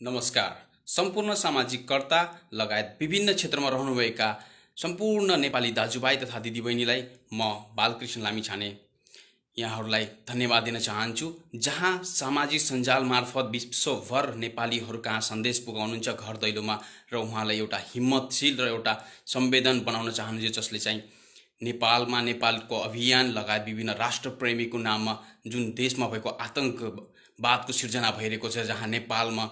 नमस्कार। सम्पूर्ण सामाजिक कर्ता लगायत विभिन्न क्षेत्रमा रहनुभएका सम्पूर्ण नेपाली दाजुभाइ तथा दिदीबहिनीलाई म बालकृष्ण लामिछाने यहाँहरूलाई धन्यवाद दिन चाहन्छु। जहाँ सामाजिक सञ्जाल मार्फत विश्वभर नेपालीहरू कहाँ सन्देश पुगाउनुहुन्छ घर दैलोमा र उहाँलाई एउटा हिम्मतशील र एउटा संवेदन बनाउन चाहनुहुन्छ, जसले चाहिँ नेपालमा नेपालको अभियान लगायत विभिन्न राष्ट्रप्रेमीको नाममा जुन देशमा भएको आतंकवादको सिर्जना भइरहेको छ, जहाँ नेपालमा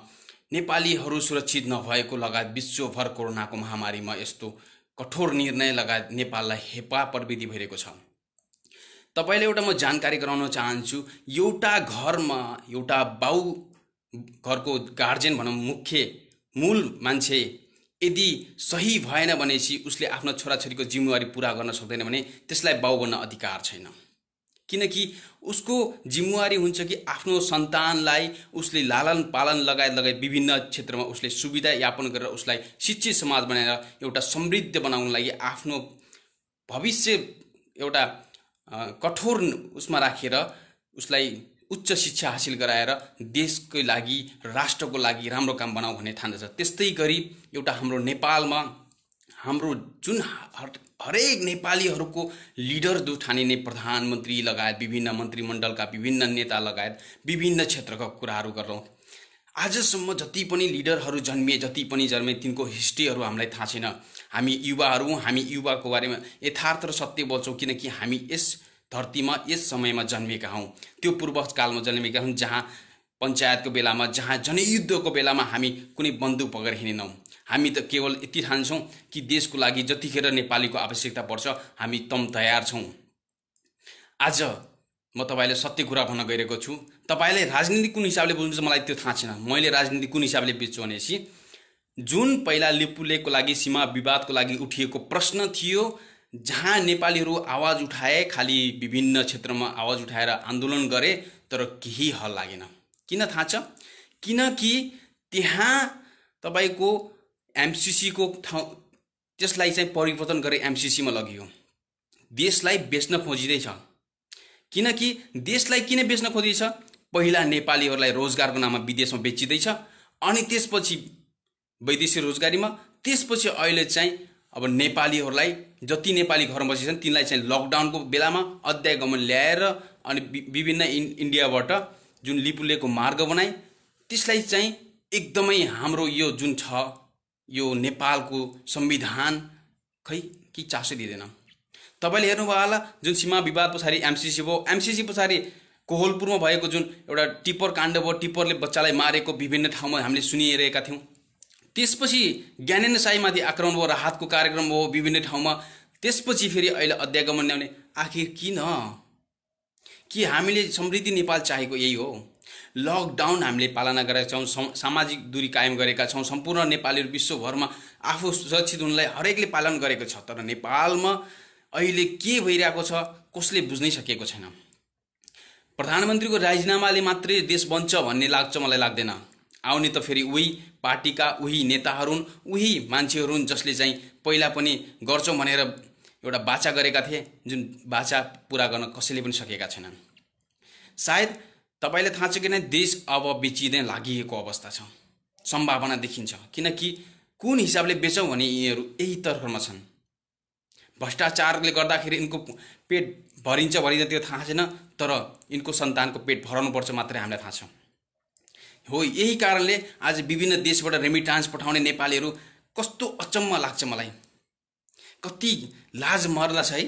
नेपालीहरू सुरक्षित नभएको लगायत विश्वभर कोरोनाको महामारीमा यस्तो कठोर निर्णय लगायत नेपाललाई हेपा प्रविधि भइरहेको छ। तपाईले एउटा म जानकारी गराउन चाहन्छु। एउटा घरमा एउटा बाउ घरको गार्जियन भनौं मूल मान्छे यदि सही भएन भनेपछि उसले आफ्नो छोराछोरीको जिम्मेवारी पूरा गर्न सक्दैन भने त्यसलाई बाउ बन्न अधिकार छैन। किनकि उसको जिम्मेवारी हुन्छ कि आफ्नो सन्तानलाई उसले लालन पालन लगायत विभिन्न क्षेत्रमा उसले सुविधा यापन गरेर उसलाई शिक्षित समाज बनाएर एउटा समृद्ध बनाउन लागि आफ्नो भविष्य एउटा कठोर उसमा राखेर उसलाई उच्च शिक्षा हासिल गराएर देशको लागि राष्ट्रको लागि राम्रो काम बनाऊ भन्ने ठान्दछ। त्यस्तै गरी एउटा हाम्रो नेपालमा हाम्रो जुन हरेक नेपालीहरूको लिडर जो ठानिने प्रधानमन्त्री लगायत विभिन्न मन्त्रीमण्डलका विभिन्न नेता लगायत विभिन्न क्षेत्रका कुराहरू गरौँ। आजसम्म जति पनि लिडरहरू जन्मे तिनको हिस्ट्रीहरू हामीलाई थाहा छैन। हामी युवाको बारेमा यथार्थ र सत्य बोल्छौँ, किनकि हामी यस धरतीमा यस समयमा जन्मेका हौँ। त्यो पूर्वकालमा जन्मेका हौँ जहाँ पञ्चायतको बेलामा, जहाँ जनयुद्धको बेलामा हामी कुनै बन्दुक पकडेर हिँडेनौँ। हामी त केवल यति ठान्छौँ कि देशको लागि जतिखेर नेपालीको आवश्यकता पर्छ हामी तम तयार छौँ। आज म तपाईलाई सत्य कुरा भन्न गइरहेको छु। तपाईले राजनीति कुन हिसाबले बुझ्नुहुन्छ मलाई त्यो थाहा छैन। मैले राजनीति कुन हिसाबले बुझ्छु भनेपछि जुन पहिला लिपुलेखको लागि सीमा विवादको लागि उठिएको प्रश्न थियो, जहाँ नेपालीहरू आवाज उठाए, खाली विभिन्न क्षेत्रमा आवाज उठाएर आन्दोलन गरे, तर केही हल लागेन। किन थाहा छ? किनकि त्यहाँ तपाईको एमसीसी को ठाउँ त्यसलाई चाहिँ परिवर्तन गरे एमसीसी मा लगियो। देशलाई बेच्न खोजिँदैछ। किनकि देशलाई किन बेच्न खोजिन्छ? पहिला नेपालीहरूलाई रोजगारको नाममा विदेशमा बेचिँदैछ, अनि त्यसपछि वैदेशिक रोजगारीमा, त्यसपछि अहिले चाहिँ अब नेपालीहरूलाई जति नेपाली घरमा बसेछन् तिनलाई चाहिँ लकडाउनको बेलामा अध्यागमन ल्याएर अनि विभिन्न इन्डियाबाट जुन लिपुलेखको मार्ग बनाए, त्यसलाई चाहिँ एकदमै हाम्रो यो जुन छ यो नेपालको संविधान खै कि चासो दिँदैन। तपाईले हेर्नुभयो होला जुन सीमा विवाद पछाडि एमसीसी भयो, एमसीसी पछाडि कोहलपुरमा भएको जुन एउटा टिप्पर काण्ड भयो, टिप्परले बच्चालाई मारेको विभिन्न ठाउँमा हामीले सुनिरहेका थियौँ। त्यसपछि ज्ञानेन्द्र साईमाथि आक्रमण भयो, राहतको कार्यक्रम भयो विभिन्न ठाउँमा। त्यसपछि फेरि अहिले अध्यागमन ल्याउने। आखिर किन? कि हामीले समृद्धि नेपाल चाहेको यही हो? लकडाउन हामीले पालना गरेका छौँ, सामाजिक दूरी कायम गरेका छौँ। सम्पूर्ण नेपालीहरू विश्वभरमा आफू सुरक्षित हुनलाई हरेकले पालन गरेको छ। तर नेपालमा अहिले के भइरहेको छ कसले बुझ्नै सकेको छैन। प्रधानमन्त्रीको राजीनामाले मात्रै देश बन्छ भन्ने लाग्छ? मलाई लाग्दैन। आउने त फेरि उही पार्टीका उही नेताहरू, उही मान्छेहरू जसले चाहिँ पहिला पनि गर्छौँ भनेर एउटा बाचा गरेका थिए, जुन बाचा पूरा गर्न कसैले पनि सकेका छैनन्। सायद तपाईलाई थाहा छ कि नै, देश अब बेचिँदै लागिएको अवस्था छ, सम्भावना देखिन्छ। किनकि कुन हिसाबले बेचौँ भने यिनीहरू यही तर्फमा छन्। भ्रष्टाचारले गर्दाखेरि यिनको पेट भरिन्छ त्यो थाहा छैन, तर यिनको सन्तानको पेट भराउनुपर्छ मात्रै हामीलाई थाहा छ। हो, यही कारणले आज विभिन्न देशबाट रेमिटान्स पठाउने नेपालीहरू कस्तो अचम्म लाग्छ मलाई। कति लाज मर्दछ है।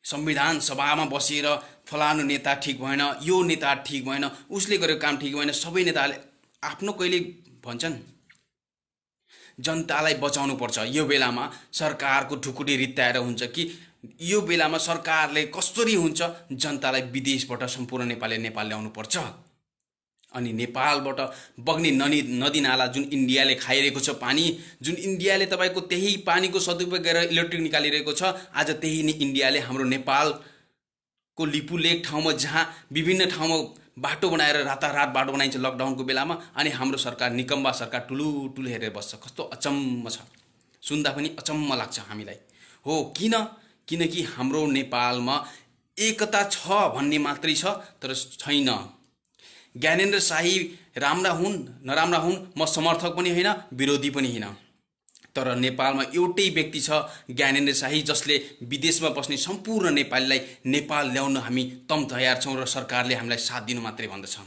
संविधान सभामा बसेर फलानु नेता ठीक भएन, यो नेता ठीक भएन, उसले गरेको काम ठीक भएन, सबै नेताले आफ्नो कहिले भन्छन् जनतालाई बचाउनु पर्छ। यो बेलामा सरकारको ढुकुटी रित्ताएर हुन्छ कि यो बेलामा सरकारले कसरी हुन्छ जनतालाई विदेशबाट सम्पूर्ण नेपाल ल्याउनु पर्छ। अनि नेपालबाट बग्ने नदी नाला जुन इन्डियाले खाइरहेको छ पानी, जुन इन्डियाले तपाईको त्यही पानीको सदुपयोग गरेर इलेक्ट्रिक निकालिरहेको छ, आज त्यही नै इन्डियाले हाम्रो नेपालको लिपुलेख ठाउँमा जहाँ विभिन्न ठाउँमा बाटो बनाएर रातारात बाटो बनाइन्छ लकडाउनको बेलामा, अनि हाम्रो सरकार निकम्बा सरकार ठुलो हेरेर बस्छ। कस्तो अचम्म छ, सुन्दा पनि अचम्म लाग्छ हामीलाई। हो, किनकि हाम्रो नेपालमा एकता छ भन्ने मात्रै छ, तर छैन। ज्ञानेन्द्र शाही राम्रा हुन् नराम्रा हुन् म समर्थक पनि होइन विरोधी पनि होइन, तर नेपालमा एउटै व्यक्ति छ ज्ञानेन्द्र शाही, जसले विदेशमा बस्ने सम्पूर्ण नेपालीलाई नेपाल ल्याउन हामी तम तयार छौँ र सरकारले हामीलाई साथ दिनु मात्रै भन्दछ।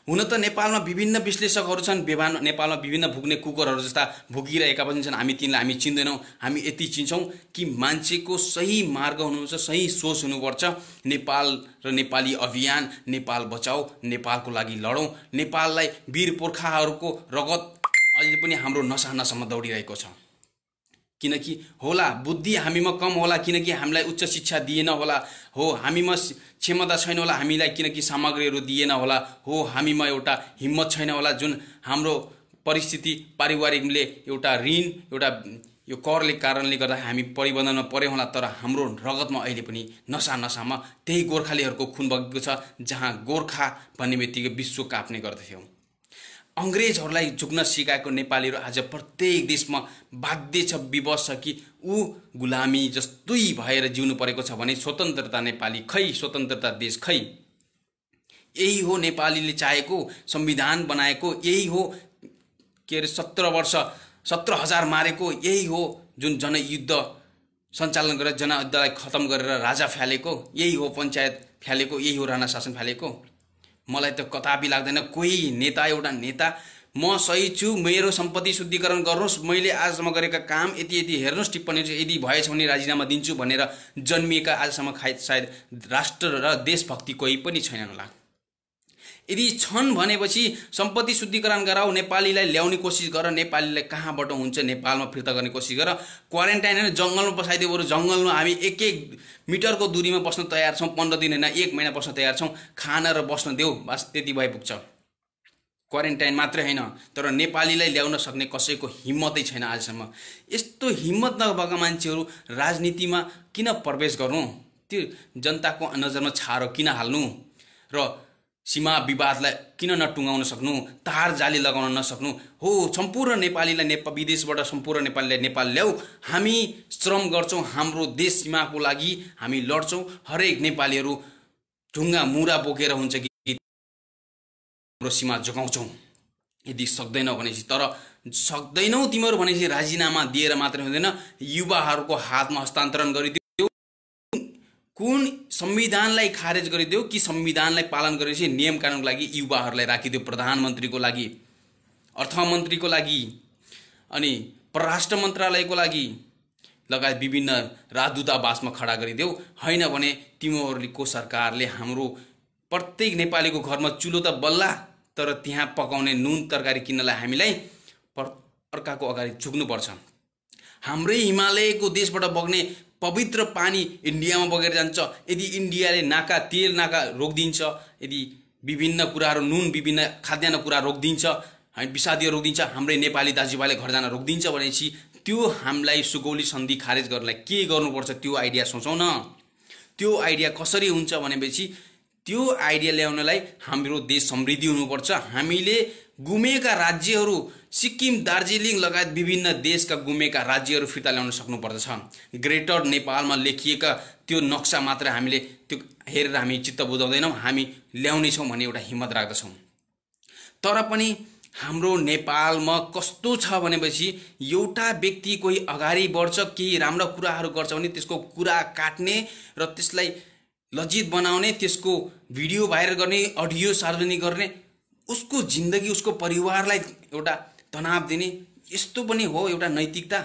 हुन त नेपालमा विभिन्न विश्लेषकहरू छन्, नेपालमा विभिन्न भुक्ने कुकुरहरू जस्ता भुकिरहेका पनि छन्। हामी तिनलाई हामी चिन्दैनौँ। हामी यति चिन्छौँ कि मान्छेको सही मार्ग हुनुपर्छ, सही सोच हुनुपर्छ। नेपाल र नेपाली अभियान, नेपाल बचाऊ, नेपालको लागि लडौँ। नेपाललाई वीर पुर्खाहरूको रगत अहिले पनि हाम्रो नसा नसामा दौडिरहेको छ। किनकि होला बुद्धि हामीमा कम होला, किनकि हामीलाई उच्च शिक्षा दिएन होला, हो हामीमा क्षमता छैन होला, हामीलाई किनकि सामग्रीहरू दिएन होला, हो हामीमा एउटा हिम्मत छैन होला, जुन हाम्रो परिस्थिति पारिवारिकले एउटा ऋण एउटा यो करले कारणले गर्दा हामी परिबन्धनमा पर्यौँ होला। तर हाम्रो रगतमा अहिले पनि नसा नसामा त्यही गोर्खालीहरूको खुन बगेको छ, जहाँ गोर्खा भन्ने बित्तिकै विश्व काप्ने गर्दथ्यौँ। अङ्ग्रेजहरूलाई झुक्न सिकाएको नेपालीहरू आज प्रत्येक देशमा बाध्य छ, विवश छ कि ऊ गुलामी जस्तै भएर जिउनु परेको छ भने स्वतन्त्रता नेपाली खै, स्वतन्त्रता देश खै। यही हो नेपालीले चाहेको संविधान बनाएको, यही हो के अरे 17,000 मारेको, यही हो जुन जनयुद्ध सञ्चालन गरेर जनयुद्धलाई खत्म गरेर राजा फ्यालेको, यही हो पञ्चायत फ्यालेको, यही हो राणा शासन फ्यालेको। मलाई त कदापि लाग्दैन कोही नेता एउटा नेता म सही छु, मेरो सम्पत्ति शुद्धिकरण गर्नुहोस्, मैले आजसम्म गरेका काम यति यति हेर्नुहोस्, टिप्पणी यदि भएछ भने राजीनामा दिन्छु भनेर जन्मिएका आजसम्म सायद राष्ट्र र देशभक्ति कोही पनि छैनन् होला। यदि छन् भनेपछि सम्पत्ति शुद्धिकरण गराऊ, नेपालीलाई ल्याउने कोसिस गर, नेपालीलाई कहाँबाट हुन्छ नेपालमा फिर्ता गर्ने कोसिस गर। क्वारेन्टाइन होइन जङ्गलमा बसाइदियो, बरु जङ्गलमा हामी 1-1 मिटरको दूरीमा बस्न तयार छौँ, 15 दिन होइन 1 महिना बस्न तयार छौँ, खान र बस्न देऊ, बस त्यति भए पुग्छ। क्वारेन्टाइन मात्रै होइन, तर नेपालीलाई ल्याउन सक्ने कसैको हिम्मतै छैन आजसम्म। यस्तो हिम्मत नभएका मान्छेहरू राजनीतिमा किन प्रवेश गर्नु, त्यो जनताको नजरमा छारो किन हाल्नु र सीमा विवादलाई किन नटुङ्गाउन सक्नु, तार जाली लगाउन नसक्नु। हो सम्पूर्ण नेपालीलाई विदेशबाट सम्पूर्ण नेपालीलाई नेपाल ल्याऊ, हामी श्रम गर्छौँ, हाम्रो देश सीमाको लागि हामी लड्छौँ। हरेक नेपालीहरू ढुङ्गा मुरा बोकेर हुन्छ कि हाम्रो सीमा जोगाउँछौँ। यदि सक्दैनौ भनेपछि, तर सक्दैनौ तिमीहरू भनेपछि राजीनामा दिएर मात्रै हुँदैन, युवाहरूको हातमा हस्तान्तरण गरिदियो। कुन संविधानलाई खारेज गरिदेऊ कि संविधानलाई पालन गरेपछि नियम कानुनको लागि युवाहरूलाई राखिदेऊ, प्रधानमन्त्रीको लागि, अर्थमन्त्रीको लागि, अनि परराष्ट्र मन्त्रालयको लागि लगायत विभिन्न राजदूतावासमा खडा गरिदेऊ। होइन भने तिमीहरूको सरकारले हाम्रो प्रत्येक नेपालीको घरमा चुलो त बल्ला, तर त्यहाँ पकाउने नुन तरकारी किन्नलाई हामीलाई अर्काको अगाडि झुक्नुपर्छ। हाम्रै हिमालयको देशबाट बग्ने पवित्र पानी इन्डियामा बगेर जान्छ। यदि इन्डियाले तेल नाका रोकिदिन्छ, यदि विभिन्न कुराहरू नुन विभिन्न खाद्यान्न कुरा रोकिदिन्छ, विषादीहरू रोकिदिन्छ, हाम्रै नेपाली दाजुभाइले घर जान रोकिदिन्छ भनेपछि त्यो हामीलाई सुगौली सन्धि खारेज गर्नलाई के गर्नुपर्छ त्यो आइडिया सोचौँ न। त्यो आइडिया कसरी हुन्छ भनेपछि त्यो आइडिया ल्याउनलाई हाम्रो देश समृद्धि हुनुपर्छ। हामीले गुमेका राज्यहरू सिक्किम, दार्जिलिङ लगायत विभिन्न देशका गुमेका राज्यहरू फिर्ता ल्याउन सक्नुपर्दछ। ग्रेटर नेपालमा लेखिएका त्यो नक्सा मात्र हामीले त्यो हेरेर हामी चित्त बुझाउँदैनौँ, हामी ल्याउनेछौँ भन्ने एउटा हिम्मत राख्दछौँ। तर पनि हाम्रो नेपालमा कस्तो छ भनेपछि एउटा व्यक्ति कोही अगाडि बढ्छ, केही राम्रा कुराहरू गर्छ भने त्यसको कुरा काट्ने र त्यसलाई लज्जित बनाउने, त्यसको भिडियो भाइरल गर्ने, अडियो सार्वजनिक गर्ने, उसको जिन्दगी उसको परिवारलाई एउटा तनाव दिने, यस्तो पनि हो एउटा नैतिकता,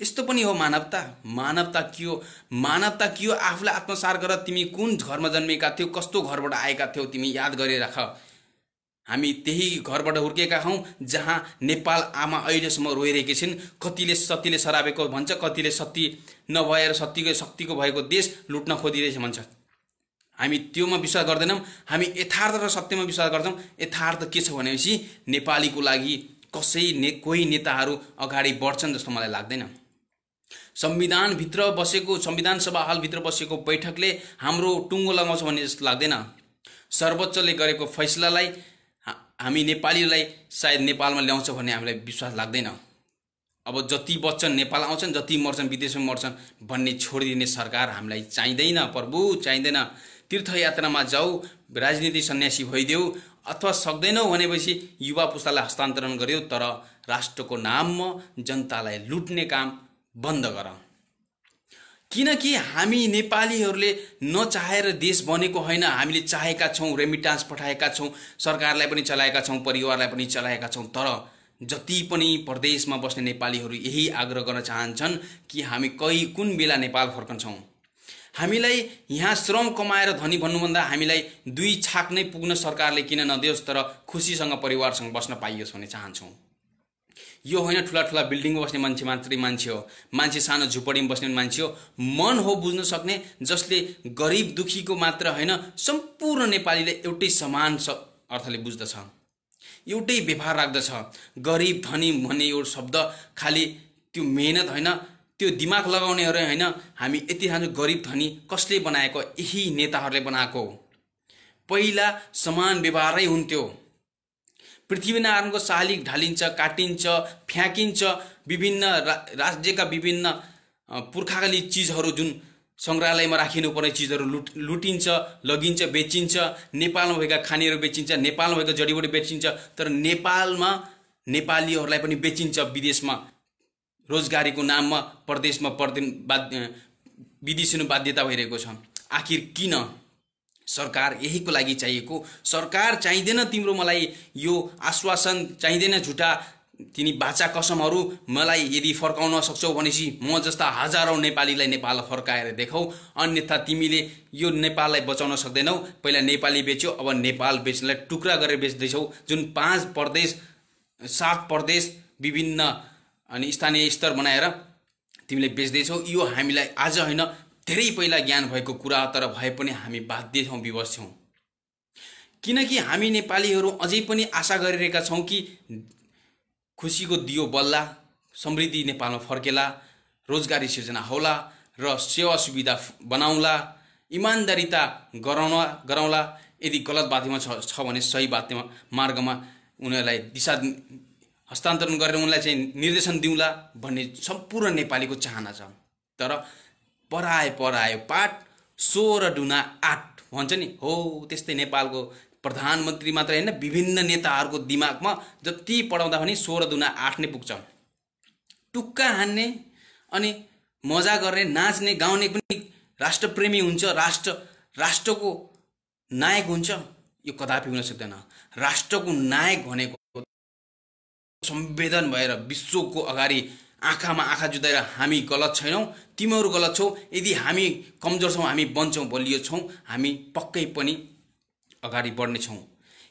यस्तो पनि हो मानवता। मानवता के हो? मानवता के हो? आफूलाई आत्मसार गर, तिमी कुन घरमा जन्मेका थियौ, कस्तो घरबाट आएका थियौ, तिमी याद गरिराख। हामी त्यही घरबाट हुर्केका हौँ जहाँ नेपाल आमा अहिलेसम्म रोइरहेकी छिन्। कतिले सतीले सराबेको भन्छ, कतिले सती नभएर शक्तिको भएको देश लुट्न खोजिरहेछ भन्छ। हामी त्योमा विश्वास गर्दैनौँ, हामी यथार्थ र सत्यमा विश्वास गर्छौँ। यथार्थ के छ भनेपछि नेपालीको लागि कोही नेताहरू अगाडि बढ्छन् जस्तो मलाई लाग्दैन। संविधान सभा हलभित्र बसेको बैठकले हाम्रो टुङ्गो लगाउँछ भन्ने जस्तो लाग्दैन। सर्वोच्चले गरेको फैसलालाई हामी नेपालीलाई सायद नेपालमा ल्याउँछ भन्ने हामीलाई विश्वास लाग्दैन। अब जति बच्छन् नेपाल आउँछन्, जति मर्छन् विदेशमा मर्छन् भन्ने छोडिदिने सरकार हामीलाई चाहिँदैन। प्रभु चाहिँदैन। तीर्थयात्रामा जाऊ, राजनीति सन्यासी भइदेऊ, अथवा सक्दैनौ भनेपछि युवा पुस्तालाई हस्तान्तरण गर्यो, तर राष्ट्रको नाममा जनतालाई लुट्ने काम बन्द गर। किनकि हामी नेपालीहरूले नचाहेर देश बनेको होइन, हामीले चाहेका छौँ, रेमिटान्स पठाएका छौँ, सरकारलाई पनि चलाएका छौँ, परिवारलाई पनि चलाएका छौँ। तर जति पनि प्रदेशमा बस्ने नेपालीहरू यही आग्रह गर्न चाहन्छन् कि हामी कुन बेला नेपाल फर्कन्छौँ। हामीलाई यहाँ श्रम कमाएर धनी भन्नुभन्दा हामीलाई 2 छाक नै पुग्न सरकारले किन नदियोस्, तर खुसीसँग परिवारसँग बस्न पाइयोस् भन्ने चाहन्छौँ। यो होइन ठुला ठुला बिल्डिङमा बस्ने मान्छे मात्रै मान्छे हो, मान्छे सानो झुपडीमा बस्ने मान्छे हो। मन हो बुझ्न सक्ने, जसले गरिब दुखीको मात्र होइन सम्पूर्ण नेपालीले एउटै समान अर्थले बुझ्दछ, एउटै व्यवहार राख्दछ। गरिब धनी भन्ने यो शब्द खालि त्यो मेहनत होइन, त्यो दिमाग लगाउनेहरू होइन। हामी यति खान्छौँ गरिब धनी कसले बनाएको? यही नेताहरूले बनाएको। पहिला समान व्यवहारै हुन्थ्यो। पृथ्वीनारायणको शालिग ढालिन्छ, काटिन्छ, फ्याँकिन्छ। विभिन्न राज्यका विभिन्न पुर्खाकाली चिजहरू जुन सङ्ग्रहालयमा राखिनुपर्ने चिजहरू लुटिन्छ, लगिन्छ, बेचिन्छ। नेपालमा भएका खानेहरू बेचिन्छ, नेपालमा भएका जडीबुटी बेचिन्छ। तर नेपालमा नेपालीहरूलाई पनि बेचिन्छ विदेशमा, रोजगारीको नाममा प्रदेशमा विदेशिनु बाध्यता भइरहेको छ। आखिर किन? सरकार यहीको लागि चाहिएको। सरकार चाहिँदैन तिम्रो मलाई यो आश्वासन, चाहिँदैन झुटा तिनी बाचा कसमहरू। मलाई यदि फर्काउन सक्छौ भनेपछि म जस्ता हजारौं नेपालीलाई नेपाल फर्काएर देखाऊ, अन्यथा तिमीले यो नेपाललाई बचाउन सक्दैनौ। पहिला नेपाली बेच्यो, अब नेपाल बेच्नलाई टुक्रा गरेर बेच्दैछौ। जुन 5 प्रदेश 7 प्रदेश विभिन्न अनि स्थानीय स्तर बनाएर तिमीले बेच्दैछौ। यो हामीलाई आज होइन धेरै पहिला ज्ञान भएको कुरा, तर भए पनि हामी बाध्य छौँ, विवश छौँ। किनकि हामी नेपालीहरू अझै पनि आशा गरिरहेका छौँ कि खुसीको दियो बल्ला, समृद्धि नेपालमा फर्केला, रोजगारी सिर्जना होला र सेवा सुविधा बनाउला, इमान्दारिता गराउला। यदि गलत बाटोमा छ भने सही बाटोमा मार्गमा उनीहरूलाई दिशा हस्तान्तरण गरेर उनलाई चाहिँ निर्देशन दिउँला भन्ने सम्पूर्ण नेपालीको चाहना छ। तर परायो पाठ 16 डुना 8 भन्छ नि, हो त्यस्तै नेपालको प्रधानमन्त्री मात्र हैन, विभिन्न नेताहरूको दिमागमा जति पढाउँदा पनि 16 दुना 8 नै पुग्छ। टुक्का हान्ने अनि मजा गर्ने, नाच्ने, गाउने पनि राष्ट्रप्रेमी हुन्छ, राष्ट्रको नायक हुन्छ। यो कदापि हुन सक्दैन। राष्ट्रको नायक भनेको संवेदन भएर विश्वको अगाडि आँखामा आँखा जुदाएर हामी गलत छैनौं, तिमीहरू गलत छौ। यदि हामी कमजोर छौं, हामी बन्छौं, बलियो छौं, हामी पक्कै पनि अगाडि बढ्ने छौं।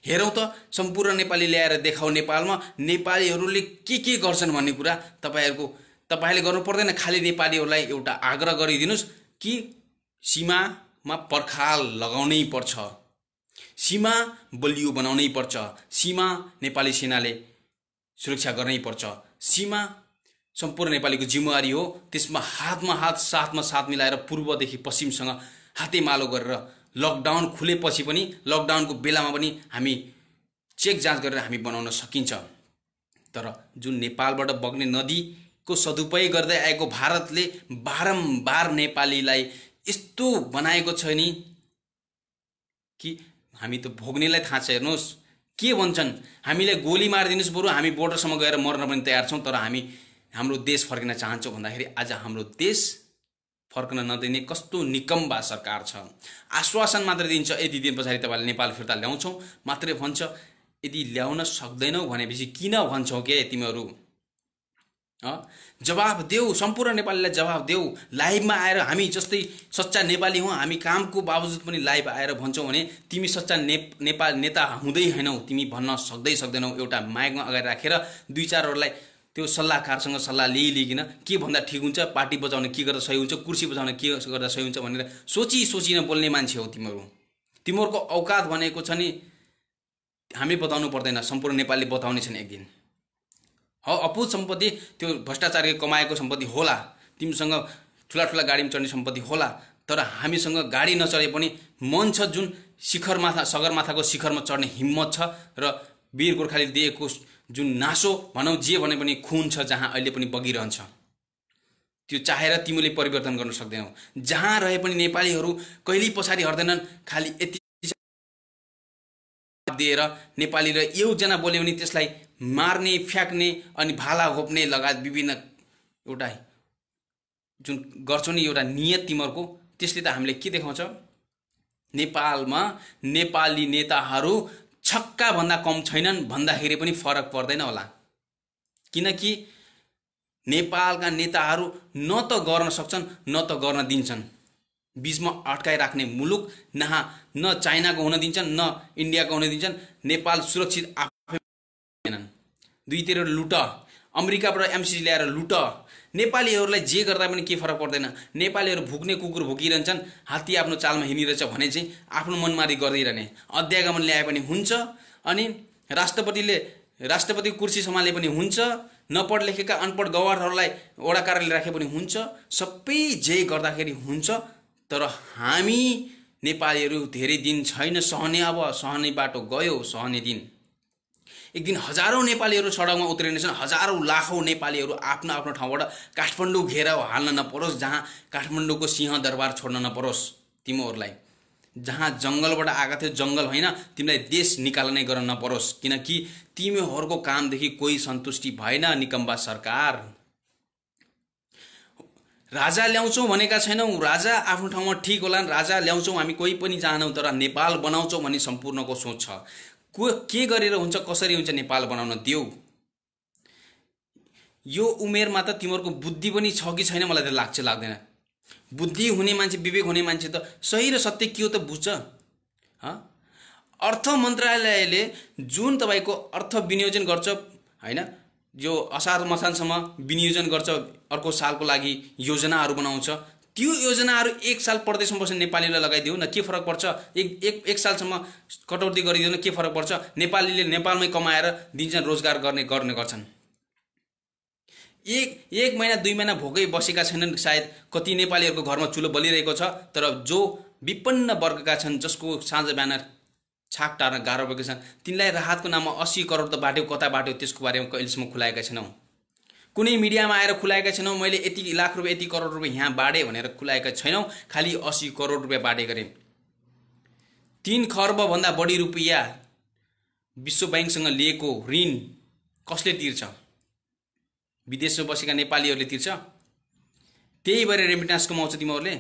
हेरौं त सम्पूर्ण नेपाली ल्याएर देखाऊ नेपालमा नेपालीहरूले के गर्छन् भन्ने कुरा तपाईहरुले गर्नु पर्दैन। खाली नेपालीहरूलाई एउटा आग्रह गरिदिनुस् कि सीमामा पर्खाल लगाउनै पर्छ, सीमा बलियो बनाउनै पर्छ, सीमा नेपाली सेनाले सुरक्षा गर्नै पर्छ। सीमा सम्पूर्ण नेपालीको जिम्मेवारी हो। त्यसमा हातमा हात, साथमा साथ मिलाएर पूर्वदेखि पश्चिमसँग हातेमालो गरेर लकडाउन खुलेपछि पनि, लकडाउनको बेलामा पनि हामी चेक जाँच गरेर हामी बनाउन सकिन्छ। तर जुन नेपालबाट बग्ने नदीको सदुपयोग गर्दै आएको भारतले बारम्बार नेपालीलाई यस्तो बनाएको छ नि कि हामी त भोग्नेलाई थाहा छ। हेर्नुस् के भन्छन्, हामीलाई गोली मारिदिनुस्, बरु हामी बोर्डरसम्म गएर मर्न पनि तयार छौं, तर हामी हाम्रो देश फर्किन चाहन्छौं भन्दाखेरि आज हाम्रो देश फर्कन नदिने कस्तो निकम्बा सरकार छ। आश्वासन मात्र दिन्छ, यदि दिन पछाडि तपाईले नेपाल फिर्ता ल्याउँछौ मात्रै भन्छ। यदि ल्याउन सक्दैनौ भनेपछि किन भन्छौ के तिमीहरू? जवाफ देऊ, सम्पूर्ण नेपालीलाई जवाफ देऊ। लाइभमा आएर हामी जस्तै सच्चा नेपाली हौ, हामी कामको बावजुद पनि लाइभ आएर भन्छौ भने तिमी सच्चा नेपाल नेता हुँदै हैनौ, तिमी भन्न सक्दैनौ। एउटा माइकमा अगाडि राखेर 2-4 वटालाई त्यो सल्लाहकारसँग सल्लाह लिइकिन के भन्दा ठिक हुन्छ, पार्टी बचाउन के गर्दा सही हुन्छ, कुर्सी बचाउन के गर्दा सही हुन्छ भनेर सोचिन बोल्ने मान्छे हो तिमीहरू। तिमीहरूको औकात भनेको छ नि हामी बताउनु पर्दैन, सम्पूर्ण नेपालले बताउने छन् एक दिन। अपुत सम्पत्ति, त्यो भ्रष्टाचारले कमाएको सम्पत्ति होला, तिमीसँग ठुला गाडीमा चढ्ने सम्पत्ति होला, तर हामीसँग गाडी नचढे पनि मन छ। जुन शिखरमाथा, सगरमाथाको शिखरमा चढ्ने हिम्मत छ र वीर गोर्खाले दिएको जुन नासो भनौं, जे भने पनि खून छ जहाँ अहिले पनि बगिरहन्छ। त्यो चाहेर तिमीले परिवर्तन गर्न सक्दैनौ। जहाँ रहे पनि नेपालीहरू कहिल्यै पछाडि हट्दैनन्। खाली यति दिएर नेपालीले एकजना बोल्यो भने त्यसलाई मार्ने, फ्याक्ने अनि भाला घोप्ने लगायत विभिन्न एउटा जुन गर्छौ नि एउटा नियत तिमीहरूको, त्यसले त हामीले के देखाउँछ? नेपालमा नेपाली नेताहरू छक्का भन्दा कम छैनन् भन्दाखेरि पनि फरक पर्दैन होला। किनकि नेपालका नेताहरू न त गर्न सक्छन् न त गर्न दिन्छन्। बीचमा अड्काइराख्ने मुलुक न चाइनाको हुन दिन्छन् न इन्डियाको हुन दिन्छन्। नेपाल सुरक्षित आफै छैनन्। दुईतिर लुट, अमेरिकाबाट एमसिसी ल्याएर लुट। नेपालीहरूलाई जे गर्दा पनि के फरक पर्दैन। नेपालीहरू भुक्ने कुकुर भुकिरहन्छन्, हात्ती आफ्नो चालमा हिँडिरहेछ भने चाहिँ आफ्नो मनमारी गरिरहने। अध्यागमन ल्याए पनि हुन्छ अनि राष्ट्रपति कुर्सी सम्हाले पनि हुन्छ। नपढ लेखेका अनपढ गवारहरूलाई वडा कार्यालय राखे पनि हुन्छ। सबै जे गर्दाखेरि हुन्छ। तर हामी नेपालीहरू धेरै दिन छैन सहने। अब सहने बाटो गयो, सहने दिन। एक दिन हजारौं नेपालीहरू सडकमा उत्रिनेछन्। हजारौं लाखौं नेपालीहरू आफ्नो आफ्नो ठाउँबाट काठमाडौँ घेराउ हाल्न नपरोस्, जहाँ काठमाडौँको सिंह दरबार छोड्न नपरोस्। तिमीहरूलाई जहाँ जङ्गलबाट आएका थियो जङ्गल होइन, तिमीलाई देश निकालनै गर्न नपरोस्। किनकि तिमीहरूको कामदेखि कोही सन्तुष्टि भएन। निकम्बा सरकार। राजा ल्याउँछौँ भनेका छैनौँ। राजा आफ्नो ठाउँमा ठिक होला, राजा ल्याउँछौँ हामी कोही पनि चाहनौँ, तर नेपाल बनाउँछौँ भन्ने सम्पूर्णको सोच छ। के गरेर हुन्छ, कसरी हुन्छ नेपाल बनाउन देऊ। यो उमेरमा त तिमीहरूको बुद्धि पनि छ कि छैन मलाई त लाग्दैन। बुद्धि हुने मान्छे, विवेक हुने मान्छे त सही र सत्य के हो त बुझ्छ। अर्थ मन्त्रालयले जुन तपाईको अर्थ विनियोजन गर्छ हैन, जो असार मसानसम्म विनियोजन गर्छ, अर्को सालको लागि योजनाहरू बनाउँछ, त्यो योजनाहरू एक साल परदेशमा बस्ने नेपालीलाई लगाइदियो न, के फरक पर्छ? एक सालसम्म कटौती गरिदियो न, के फरक पर्छ? नेपालीले नेपालमै कमाएर दिन्छन्, रोजगार गर्ने गर्छन्। एक महिना 2 महिना भोकै बसेका छैनन् सायद। कति नेपालीहरूको घरमा चुलो बलिरहेको छ। तर जो विपन्न वर्गका छन्, जसको साँझ बिहान छाक टार्न गाह्रो भएको छ, तिनलाई राहतको नाममा 80 करोड त बाट्यो, कता बाट्यो त्यसको बारेमा कहिलेसम्म खुलाएका छैनौँ। कुनै मिडियामा आएर खुलाएका छैनौँ। मैले यति लाख रुपैयाँ, यति करोड रुपैयाँ यहाँ बाँडे भनेर खुलाएका छैनौँ। खालि 80 करोड रुपैयाँ बाँडे गरे। 3 खर्ब भन्दा बढी रुपैयाँ विश्व बैंकसँग लिएको ऋण कसले तिर्छ? विदेशमा बसेका नेपालीहरूले तिर्छ। त्यही भएर रेमिट्यान्स कमाउँछ तिमीहरूले।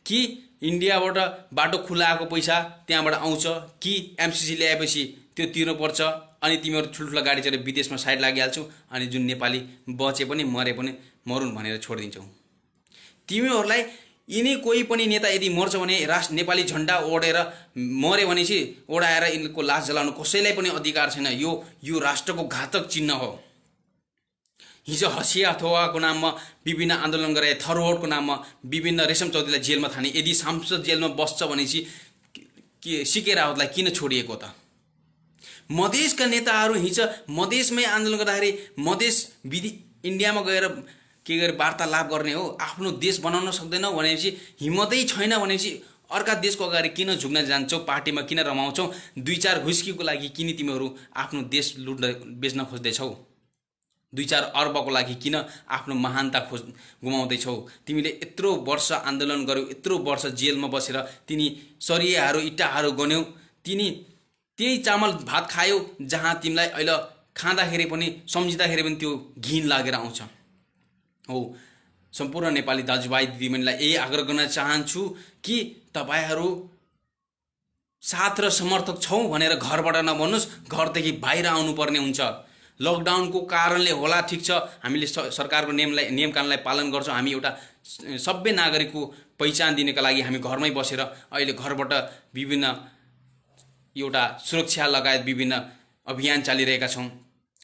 कि इन्डियाबाट बाटो खुलाएको पैसा त्यहाँबाट आउँछ, कि एमसिसी ल्याएपछि त्यो तिर्नुपर्छ अनि तिमीहरू ठुल्ठुला गाडी चढेर विदेशमा साइड लागिहाल्छौ अनि जुन नेपाली बचे पनि मरे पनि मरुन् भनेर छोडिदिन्छौ। तिमीहरूलाई यिनी कोही पनि नेता यदि मर्छ भने नेपाली झण्डा ओढेर मरे भनेपछि ओढाएर यिनको लास जलाउनु कसैलाई पनि अधिकार छैन। यो राष्ट्रको घातक चिन्ह हो। हिजो हसिया अथवाको नाममा विभिन्न आन्दोलन गरे, थरहोडको नाममा विभिन्न रेशम चौधरीलाई जेलमा थाने। यदि सांसद जेलमा बस्छ भनेपछि के सिके रावतलाई किन छोडिएको त? मधेसका नेताहरू हिजो मधेसमै आन्दोलन गर्दाखेरि मधेस इन्डियामा गएर के गरे वार्तालाप गर्ने हो? आफ्नो देश बनाउन सक्दैनौ भनेपछि, हिम्मतै छैन भनेपछि अर्का देशको अगाडि किन झुक्न जान्छौ? पार्टीमा किन रमाउँछौ? 2-4 हुस्कीको लागि किन तिमीहरू आफ्नो देश बेच्न खोज्दैछौ? 2-4 अर्बको लागि किन आफ्नो महानता गुमाउँदैछौ? तिमीले यत्रो वर्ष आन्दोलन गर्यौ, यत्रो वर्ष जेलमा बसेर तिनी सरियाहरू इट्टाहरू गन्यौ, तिनी त्यही चामल भात खायौ जहाँ तिमीलाई अहिले खाँदाखेरि पनि सम्झिँदाखेरि पनि त्यो घिन लागेर आउँछ। हो, सम्पूर्ण नेपाली दाजुभाइ दिदीबहिनीलाई यही आग्रह गर्न चाहन्छु कि तपाईहरू साथ र समर्थक छौँ भनेर घरबाट नभन्नुहोस्, घरदेखि बाहिर आउनुपर्ने हुन्छ। लकडाउनको कारणले होला, ठिक छ, हामीले सरकारको नियम कानुनलाई पालन गर्छौँ। हामी एउटा सभ्य नागरिकको पहिचान दिनका लागि हामी घरमै बसेर अहिले घरबाट विभिन्न एउटा सुरक्षा लगायत विभिन्न अभियान चालिरहेका छौँ।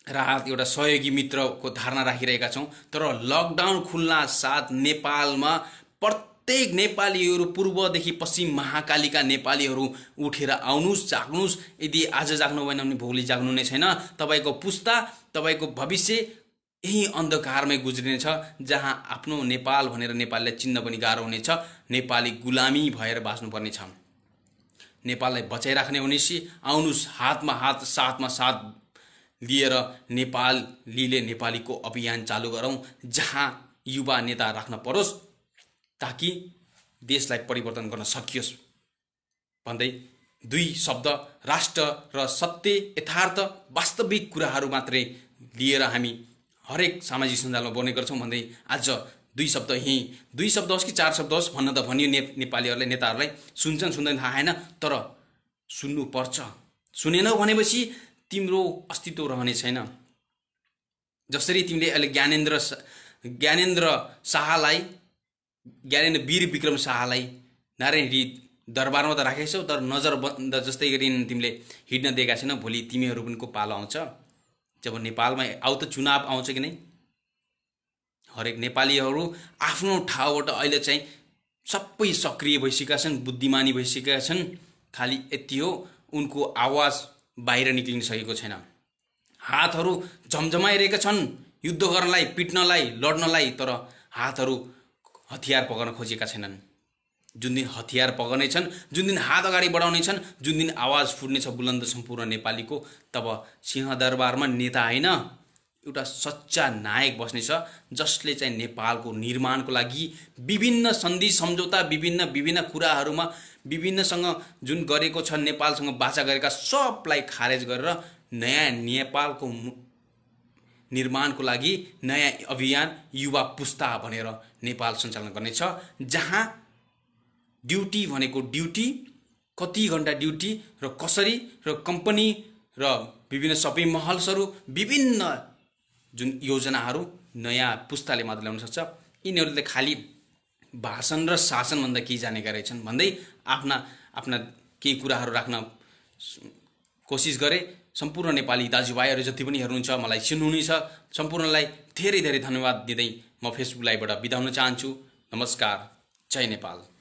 राहत एउटा सहयोगी मित्रको धारणा राखिरहेका छौँ। तर लकडाउन खुल्ना साथ नेपालमा प्रत्येक नेपालीहरू पूर्वदेखि पश्चिम महाकालीका नेपालीहरू उठेर आउनुहोस्, जाग्नुहोस्। यदि आज जाग्नु भएन भने भोलि जाग्नु नै छैन। तपाईँको पुस्ता, तपाईँको भविष्य यही अन्धकारमै गुज्रिनेछ, जहाँ आफ्नो नेपाल भनेर नेपालीलाई चिन्न पनि गाह्रो हुनेछ। नेपाली गुलामी भएर बाँच्नुपर्ने छ। नेपाललाई बचाइराख्ने भनेपछि आउनुहोस्, हातमा हात, साथमा साथ लिएर नेपालीले नेपालीको अभियान चालु गरौँ, जहाँ युवा नेता राख्न परोस् ताकि देशलाई परिवर्तन गर्न सकियोस् भन्दै दुई शब्द राष्ट्र र सत्य यथार्थ वास्तविक कुराहरू मात्रै लिएर हामी हरेक सामाजिक सञ्जालमा बोल्ने गर्छौँ भन्दै आज दुई शब्द यहीँ, दुई शब्द होस् कि चार शब्द होस् भन्न त भनियो नेपालीहरूलाई, नेताहरूलाई। सुन्छन् सुन्दैन थाहा छैन, तर सुन्नुपर्छ। सुनेनौ भनेपछि तिम्रो अस्तित्व रहने छैन। जसरी तिमीले अहिले ज्ञानेन्द्र शाहलाई, ज्ञानेन्द्र वीर विक्रम शाहलाई नारायणी दरबारमा त राखेछौ, तर नजर बन्द जस्तै गरी तिमीले हिँड्न दिएका छैनौ। भोलि तिमीहरू पनि को पालो आउँछ जब नेपालमा आउ त चुनाव आउँछ कि नै, हरेक नेपालीहरू आफ्नो ठाउँबाट अहिले चाहिँ सबै सक्रिय भइसकेका छन्, बुद्धिमानी भइसकेका छन्। खालि यति हो, उनको आवाज बाहिर निक्लिन सकेको छैन। हातहरू झमझमाइरहेका छन् युद्ध गर्नलाई, पिट्नलाई, लड्नलाई, तर हातहरू हतियार पक्र्न खोजेका छैनन्। जुन दिन हतियार पक्र्ने छन्, जुन दिन हात अगाडि बढाउने छन्, जुन दिन आवाज फुट्नेछ बुलन्द सम्पूर्ण नेपालीको, तब सिंहदरबारमा नेता होइन, एउटा सच्चा नायक बस्नेछ, जसले चाहिँ नेपालको निर्माणको लागि विभिन्न सन्धि सम्झौता, विभिन्न कुराहरूमा विभिन्नसँग जुन गरेको छ, नेपालसँग बाचा गरेका सबलाई खारेज गरेर नयाँ नेपालको निर्माणको लागि नयाँ अभियान युवा पुस्ता भनेर नेपाल सञ्चालन गर्नेछ। जहाँ ड्युटी भनेको ड्युटी, कति घण्टा ड्युटी र कसरी, र कम्पनी र विभिन्न सपिङ महल्सहरू, विभिन्न जुन योजनाहरू नयाँ पुस्ताले मात्र ल्याउन सक्छ। यिनीहरूले खालि भाषण र शासनभन्दा केही जानेका रहेछन् भन्दै आफ्ना केही कुराहरू राख्न कोसिस गरे। सम्पूर्ण नेपाली दाजुभाइहरू जति पनि हेर्नुहुन्छ, मलाई सुन्नुहुनेछ, सम्पूर्णलाई धेरै धेरै धन्यवाद दिँदै म फेसबुक लाइभबाट बिदा हुन चाहन्छु। नमस्कार, जय नेपाल।